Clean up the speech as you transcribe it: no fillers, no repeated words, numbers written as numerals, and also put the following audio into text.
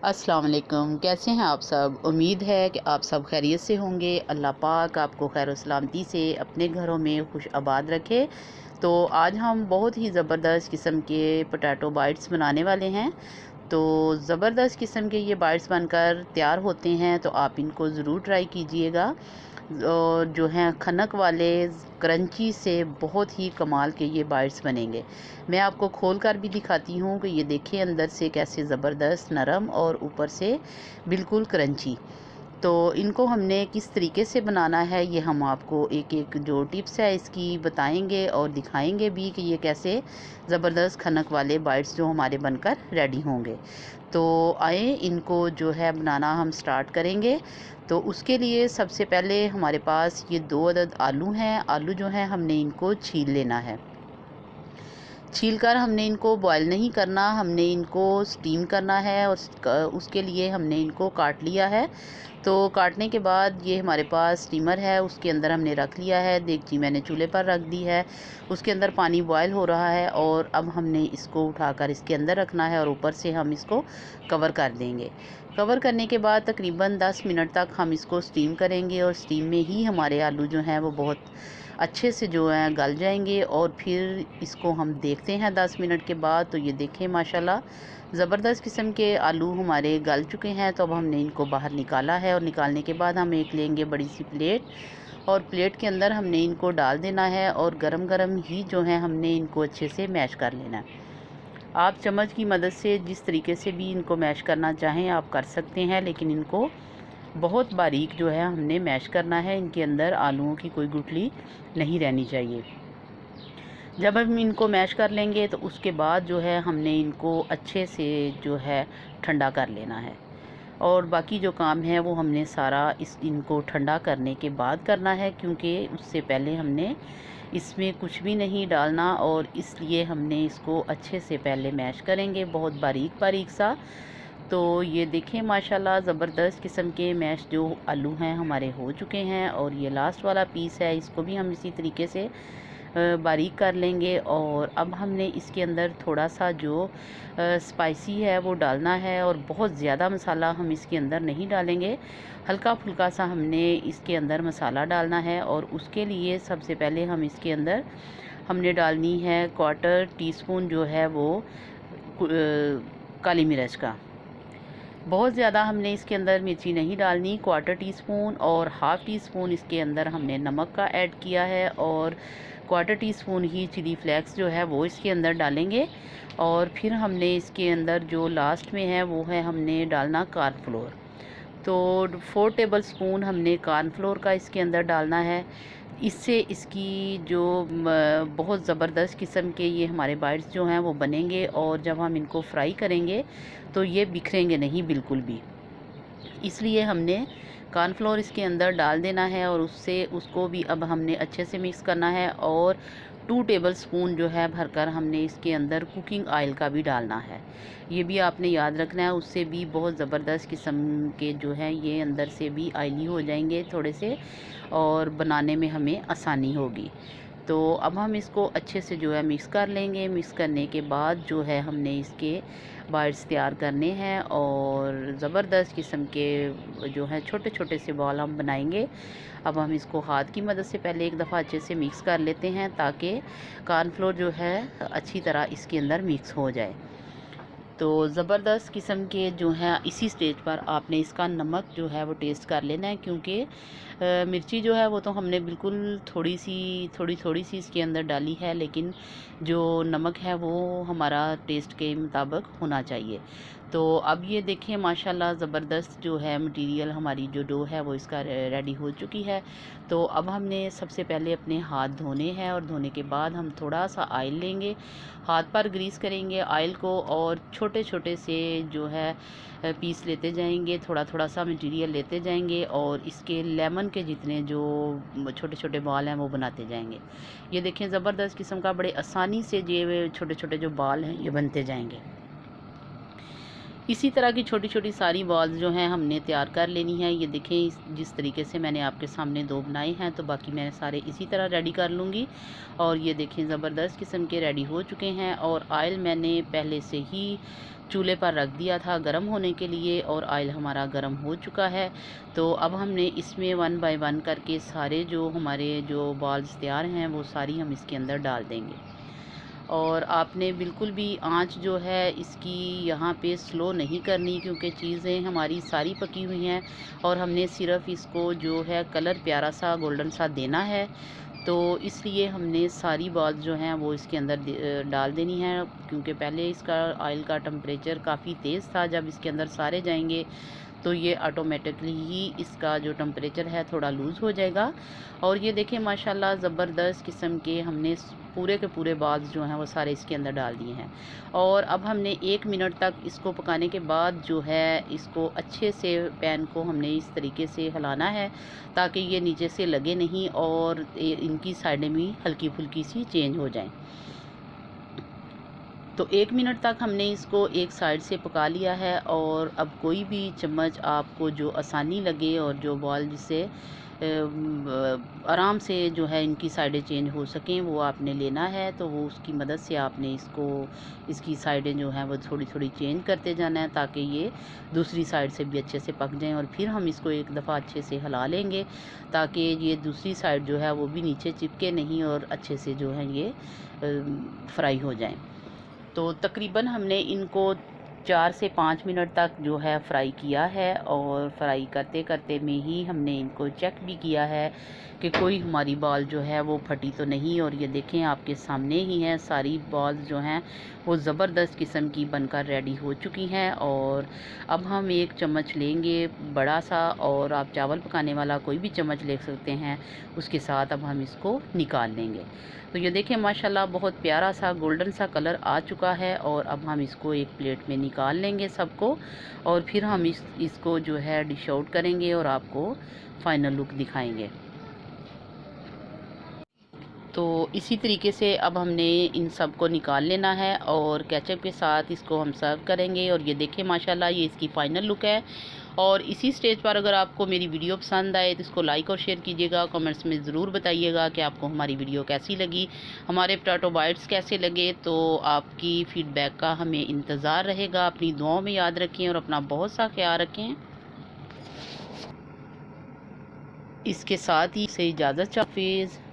अस्सलाम वालेकुम। कैसे हैं आप सब? उम्मीद है कि आप सब खैरियत से होंगे। अल्लाह पाक आपको खैर सलामती से अपने घरों में खुश आबाद रखे। तो आज हम बहुत ही ज़बरदस्त किस्म के पोटैटो बाइट्स बनाने वाले हैं। तो ज़बरदस्त किस्म के ये बाइट्स बनकर तैयार होते हैं, तो आप इनको ज़रूर ट्राई कीजिएगा। और जो हैं खनक वाले क्रंची से बहुत ही कमाल के ये बाइट्स बनेंगे। मैं आपको खोल कर भी दिखाती हूँ कि ये देखिए अंदर से कैसे ज़बरदस्त नरम और ऊपर से बिल्कुल क्रंची। तो इनको हमने किस तरीके से बनाना है, ये हम आपको एक एक जो टिप्स है इसकी बताएंगे और दिखाएंगे भी कि ये कैसे ज़बरदस्त खनक वाले बाइट्स जो हमारे बनकर रेडी होंगे। तो आए इनको जो है बनाना हम स्टार्ट करेंगे। तो उसके लिए सबसे पहले हमारे पास ये 2 अदद आलू हैं। आलू जो हैं हमने इनको छील लेना है। छीलकर हमने इनको बॉयल नहीं करना, हमने इनको स्टीम करना है और उसके लिए हमने इनको काट लिया है। तो काटने के बाद ये हमारे पास स्टीमर है, उसके अंदर हमने रख लिया है। देगची मैंने चूल्हे पर रख दी है, उसके अंदर पानी बॉयल हो रहा है और अब हमने इसको उठाकर इसके अंदर रखना है और ऊपर से हम इसको कवर कर देंगे। कवर करने के बाद तकरीबन 10 मिनट तक हम इसको स्टीम करेंगे और स्टीम में ही हमारे आलू जो हैं वो बहुत अच्छे से जो है गल जाएंगे। और फिर इसको हम देखते हैं 10 मिनट के बाद। तो ये देखें माशाल्लाह ज़बरदस्त किस्म के आलू हमारे गल चुके हैं। तो अब हमने इनको बाहर निकाला है और निकालने के बाद हम एक लेंगे बड़ी सी प्लेट और प्लेट के अंदर हमने इनको डाल देना है और गरम गरम ही जो है हमने इनको अच्छे से मैश कर लेना है। आप चम्मच की मदद से जिस तरीके से भी इनको मैश करना चाहें आप कर सकते हैं, लेकिन इनको बहुत बारीक जो है हमने मैश करना है। इनके अंदर आलूओं की कोई गुठली नहीं रहनी चाहिए। जब हम इनको मैश कर लेंगे तो उसके बाद जो है हमने इनको अच्छे से जो है ठंडा कर लेना है और बाकी जो काम है वो हमने सारा इनको ठंडा करने के बाद करना है, क्योंकि उससे पहले हमने इसमें कुछ भी नहीं डालना और इसलिए हमने इसको अच्छे से पहले मैश करेंगे बहुत बारीक बारीक सा। तो ये देखें माशाल्लाह ज़बरदस्त किस्म के मैश जो आलू हैं हमारे हो चुके हैं। और ये लास्ट वाला पीस है, इसको भी हम इसी तरीके से बारीक कर लेंगे। और अब हमने इसके अंदर थोड़ा सा जो स्पाइसी है वो डालना है और बहुत ज़्यादा मसाला हम इसके अंदर नहीं डालेंगे, हल्का फुल्का सा हमने इसके अंदर मसाला डालना है। और उसके लिए सबसे पहले हम इसके अंदर हमने डालनी है 1/4 टीस्पून जो है वो काली मिर्च का। बहुत ज़्यादा हमने इसके अंदर मिर्ची नहीं डालनी, 1/4 टीस्पून। और हाफ़ टी स्पून इसके अंदर हमने नमक का ऐड किया है और 1/4 टीस्पून ही चिली फ्लेक्स जो है वो इसके अंदर डालेंगे। और फिर हमने इसके अंदर जो लास्ट में है वो है हमने डालना कॉर्नफ्लोर। तो 4 टेबल स्पून हमने कॉर्नफ्लोर का इसके अंदर डालना है। इससे इसकी जो बहुत ज़बरदस्त किस्म के ये हमारे बाइट्स जो हैं वो बनेंगे और जब हम इनको फ्राई करेंगे तो ये बिखरेंगे नहीं बिल्कुल भी। इसलिए हमने कॉर्नफ्लोर इसके अंदर डाल देना है और उससे उसको भी अब हमने अच्छे से मिक्स करना है। और 2 टेबल स्पून जो है भरकर हमने इसके अंदर कुकिंग ऑयल का भी डालना है। ये भी आपने याद रखना है, उससे भी बहुत ज़बरदस्त किस्म के जो है ये अंदर से भी ऑयली हो जाएंगे थोड़े से और बनाने में हमें आसानी होगी। तो अब हम इसको अच्छे से जो है मिक्स कर लेंगे। मिक्स करने के बाद जो है हमने इसके बाइट्स तैयार करने हैं और ज़बरदस्त किस्म के जो है छोटे छोटे से बॉल हम बनाएंगे। अब हम इसको हाथ की मदद से पहले एक दफ़ा अच्छे से मिक्स कर लेते हैं ताकि कॉर्नफ्लोर जो है अच्छी तरह इसके अंदर मिक्स हो जाए। तो ज़बरदस्त किस्म के जो हैं इसी स्टेज पर आपने इसका नमक जो है वो टेस्ट कर लेना है, क्योंकि मिर्ची जो है वो तो हमने बिल्कुल थोड़ी सी इसके अंदर डाली है, लेकिन जो नमक है वो हमारा टेस्ट के मुताबिक होना चाहिए। तो अब ये देखें माशाल्लाह ज़बरदस्त जो है मटेरियल हमारी जो डो है वो इसका रेडी हो चुकी है। तो अब हमने सबसे पहले अपने हाथ धोने हैं और धोने के बाद हम थोड़ा सा ऑयल लेंगे, हाथ पर ग्रीस करेंगे ऑयल को और छोटे छोटे से जो है पीस लेते जाएंगे, थोड़ा थोड़ा सा मटेरियल लेते जाएंगे और इसके लेमन के जितने जो छोटे छोटे बॉल हैं वो बनाते जाएंगे। ये देखें ज़बरदस्त किस्म का बड़े आसानी से ये छोटे छोटे जो बॉल हैं ये बनते जाएंगे। इसी तरह की छोटी छोटी सारी बॉल्स जो हैं हमने तैयार कर लेनी है। ये देखें जिस तरीके से मैंने आपके सामने 2 बनाए हैं, तो बाकी मैं सारे इसी तरह रेडी कर लूँगी। और ये देखें ज़बरदस्त किस्म के रेडी हो चुके हैं और ऑयल मैंने पहले से ही चूल्हे पर रख दिया था गर्म होने के लिए और ऑयल हमारा गर्म हो चुका है। तो अब हमने इसमें 1 बाय 1 करके सारे जो हमारे जो बॉल्स तैयार हैं वो सारी हम इसके अंदर डाल देंगे। और आपने बिल्कुल भी आंच जो है इसकी यहाँ पे स्लो नहीं करनी, क्योंकि चीज़ें हमारी सारी पकी हुई हैं और हमने सिर्फ इसको जो है कलर प्यारा सा गोल्डन सा देना है। तो इसलिए हमने सारी बॉल्स जो हैं वो इसके अंदर डाल देनी है, क्योंकि पहले इसका ऑयल का टेम्परेचर काफ़ी तेज़ था। जब इसके अंदर सारे जाएंगे तो ये ऑटोमेटिकली ही इसका जो टेम्परेचर है थोड़ा लूज़ हो जाएगा। और ये देखें माशाल्लाह ज़बरदस्त किस्म के हमने पूरे के पूरे बॉल्स जो हैं वो सारे इसके अंदर डाल दिए हैं। और अब हमने 1 मिनट तक इसको पकाने के बाद जो है इसको अच्छे से पैन को हमने इस तरीके से हिलाना है ताकि ये नीचे से लगे नहीं और इनकी साइडें भी हल्की फुल्की सी चेंज हो जाएं। तो 1 मिनट तक हमने इसको एक साइड से पका लिया है। और अब कोई भी चम्मच आपको जो आसानी लगे और जो बॉल जिससे आराम से जो है इनकी साइडें चेंज हो सकें वो आपने लेना है। तो वो उसकी मदद से आपने इसकी साइडें जो हैं वो थोड़ी थोड़ी चेंज करते जाना है ताकि ये दूसरी साइड से भी अच्छे से पक जाएं। और फिर हम इसको एक दफ़ा अच्छे से हिला लेंगे ताकि ये दूसरी साइड जो है वो भी नीचे चिपके नहीं और अच्छे से जो है ये फ्राई हो जाएं। तो तकरीबन हमने इनको 4 से 5 मिनट तक जो है फ्राई किया है। और फ्राई करते करते में ही हमने इनको चेक भी किया है कि कोई हमारी बॉल जो है वो फटी तो नहीं। और ये देखें आपके सामने ही हैं, सारी बॉल्स जो हैं वो ज़बरदस्त किस्म की बनकर रेडी हो चुकी हैं। और अब हम एक चम्मच लेंगे बड़ा सा, और आप चावल पकाने वाला कोई भी चम्मच ले सकते हैं, उसके साथ अब हम इसको निकाल लेंगे। तो ये देखें माशाल्लाह बहुत प्यारा सा गोल्डन सा कलर आ चुका है। और अब हम इसको एक प्लेट में निकाल लेंगे सबको, और फिर हम इसको जो है डिश आउट करेंगे और आपको फाइनल लुक दिखाएंगे। तो इसी तरीके से अब हमने इन सब को निकाल लेना है और केचप के साथ इसको हम सर्व करेंगे। और ये देखें माशाल्लाह ये इसकी फ़ाइनल लुक है। और इसी स्टेज पर अगर आपको मेरी वीडियो पसंद आए तो इसको लाइक और शेयर कीजिएगा। कमेंट्स में ज़रूर बताइएगा कि आपको हमारी वीडियो कैसी लगी, हमारे पोटैटो बाइट्स कैसे लगे। तो आपकी फ़ीडबैक का हमें इंतज़ार रहेगा। अपनी दुआओं में याद रखें और अपना बहुत सा ख्याल रखें। इसके साथ ही से इजाज़त, हाफ़िज़।